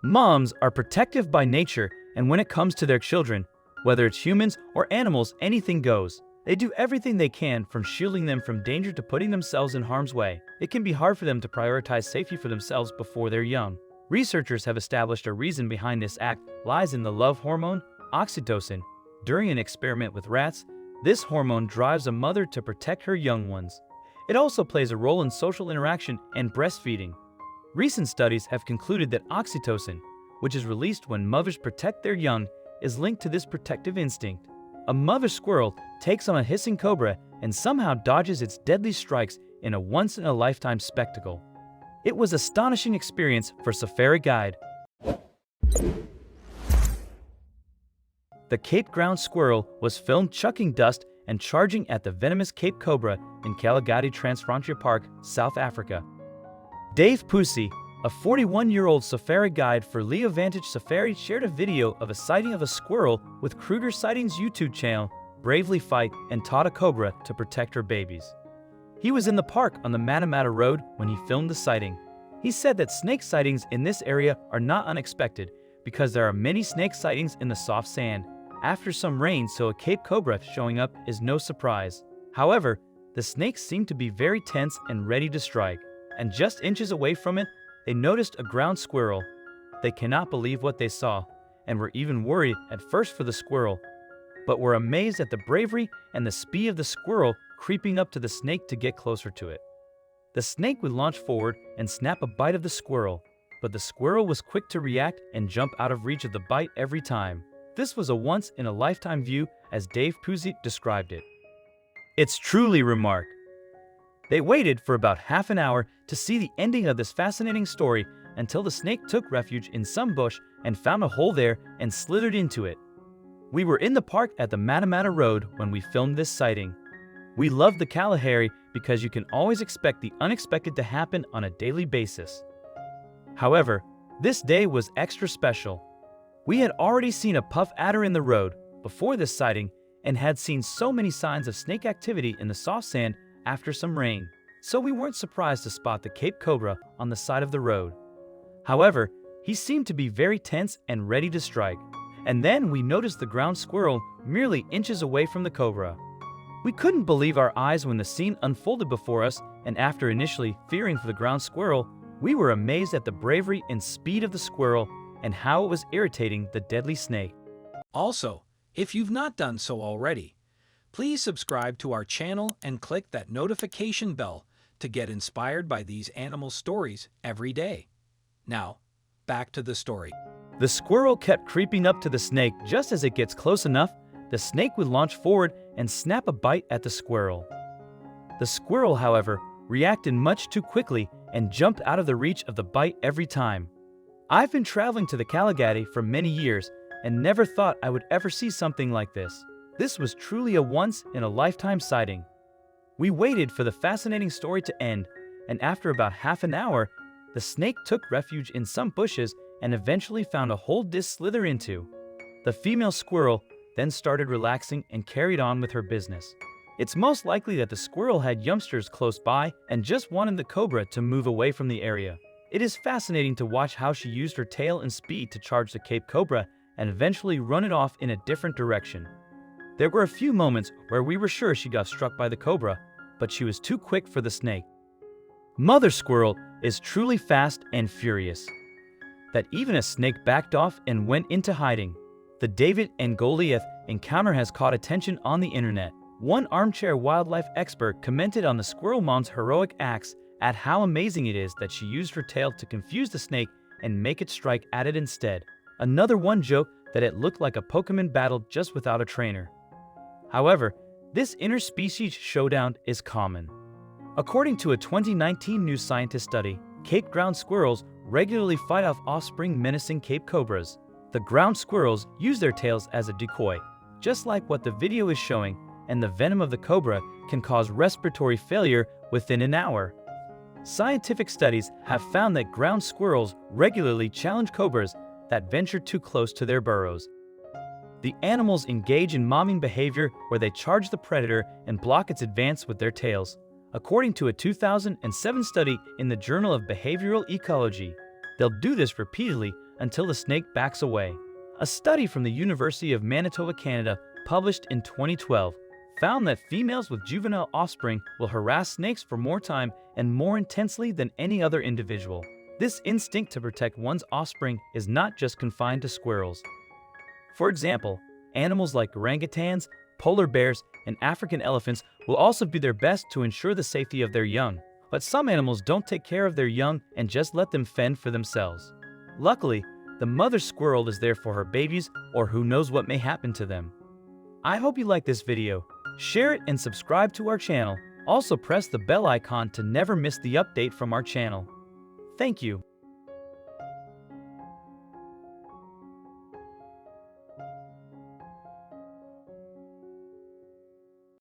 Moms are protective by nature, and when it comes to their children, whether it's humans or animals, anything goes. They do everything they can, from shielding them from danger to putting themselves in harm's way. It can be hard for them to prioritize safety for themselves before they're young. Researchers have established a reason behind this act lies in the love hormone, oxytocin. During an experiment with rats, this hormone drives a mother to protect her young ones. It also plays a role in social interaction and breastfeeding. Recent studies have concluded that oxytocin, which is released when mothers protect their young, is linked to this protective instinct. A mother squirrel takes on a hissing cobra and somehow dodges its deadly strikes in a once-in-a-lifetime spectacle. It was an astonishing experience for Safari Guide. The Cape ground squirrel was filmed chucking dust and charging at the venomous Cape Cobra in Kalahari Transfrontier Park, South Africa. Dave Pusey, a 41-year-old safari guide for Leo Vantage Safari, shared a video of a sighting of a squirrel with Kruger Sightings YouTube channel, Bravely Fight, and taught a cobra to protect her babies. He was in the park on the Matamata Road when he filmed the sighting. He said that snake sightings in this area are not unexpected because there are many snake sightings in the soft sand after some rain, so a Cape Cobra showing up is no surprise. However, the snakes seemed to be very tense and ready to strike, and just inches away from it, they noticed a ground squirrel. They cannot believe what they saw, and were even worried at first for the squirrel, but were amazed at the bravery and the speed of the squirrel creeping up to the snake to get closer to it. The snake would launch forward and snap a bite of the squirrel, but the squirrel was quick to react and jump out of reach of the bite every time. This was a once-in-a-lifetime view, as Dave Pusey described it. It's truly remarkable. They waited for about half an hour to see the ending of this fascinating story until the snake took refuge in some bush and found a hole there and slithered into it. We were in the park at the Matamata Road when we filmed this sighting. We love the Kalahari because you can always expect the unexpected to happen on a daily basis. However, this day was extra special. We had already seen a puff adder in the road before this sighting and had seen so many signs of snake activity in the soft sand after some rain, so we weren't surprised to spot the Cape Cobra on the side of the road. However, he seemed to be very tense and ready to strike, and then we noticed the ground squirrel merely inches away from the cobra. We couldn't believe our eyes when the scene unfolded before us, and after initially fearing for the ground squirrel, we were amazed at the bravery and speed of the squirrel and how it was irritating the deadly snake. Also, if you've not done so already, please subscribe to our channel and click that notification bell to get inspired by these animal stories every day. Now, back to the story. The squirrel kept creeping up to the snake. Just as it gets close enough, the snake would launch forward and snap a bite at the squirrel. The squirrel, however, reacted much too quickly and jumped out of the reach of the bite every time. I've been traveling to the Kalahari for many years and never thought I would ever see something like this. This was truly a once-in-a-lifetime sighting. We waited for the fascinating story to end, and after about half an hour, the snake took refuge in some bushes and eventually found a hole to slither into. The female squirrel then started relaxing and carried on with her business. It's most likely that the squirrel had youngsters close by and just wanted the cobra to move away from the area. It is fascinating to watch how she used her tail and speed to charge the Cape Cobra and eventually run it off in a different direction. There were a few moments where we were sure she got struck by the cobra, but she was too quick for the snake. Mother squirrel is truly fast and furious, that even a snake backed off and went into hiding. The David and Goliath encounter has caught attention on the internet. One armchair wildlife expert commented on the squirrel mom's heroic acts at how amazing it is that she used her tail to confuse the snake and make it strike at it instead. Another one joked that it looked like a Pokemon battle just without a trainer. However, this interspecies showdown is common. According to a 2019 New Scientist study, Cape ground squirrels regularly fight off offspring menacing Cape cobras. The ground squirrels use their tails as a decoy, just like what the video is showing, and the venom of the cobra can cause respiratory failure within an hour. Scientific studies have found that ground squirrels regularly challenge cobras that venture too close to their burrows. The animals engage in momming behavior where they charge the predator and block its advance with their tails. According to a 2007 study in the Journal of Behavioral Ecology, they'll do this repeatedly until the snake backs away. A study from the University of Manitoba, Canada, published in 2012, found that females with juvenile offspring will harass snakes for more time and more intensely than any other individual. This instinct to protect one's offspring is not just confined to squirrels. For example, animals like orangutans, polar bears, and African elephants will also do their best to ensure the safety of their young. But some animals don't take care of their young and just let them fend for themselves. Luckily, the mother squirrel is there for her babies, or who knows what may happen to them. I hope you like this video. Share it and subscribe to our channel. Also press the bell icon to never miss the update from our channel. Thank you.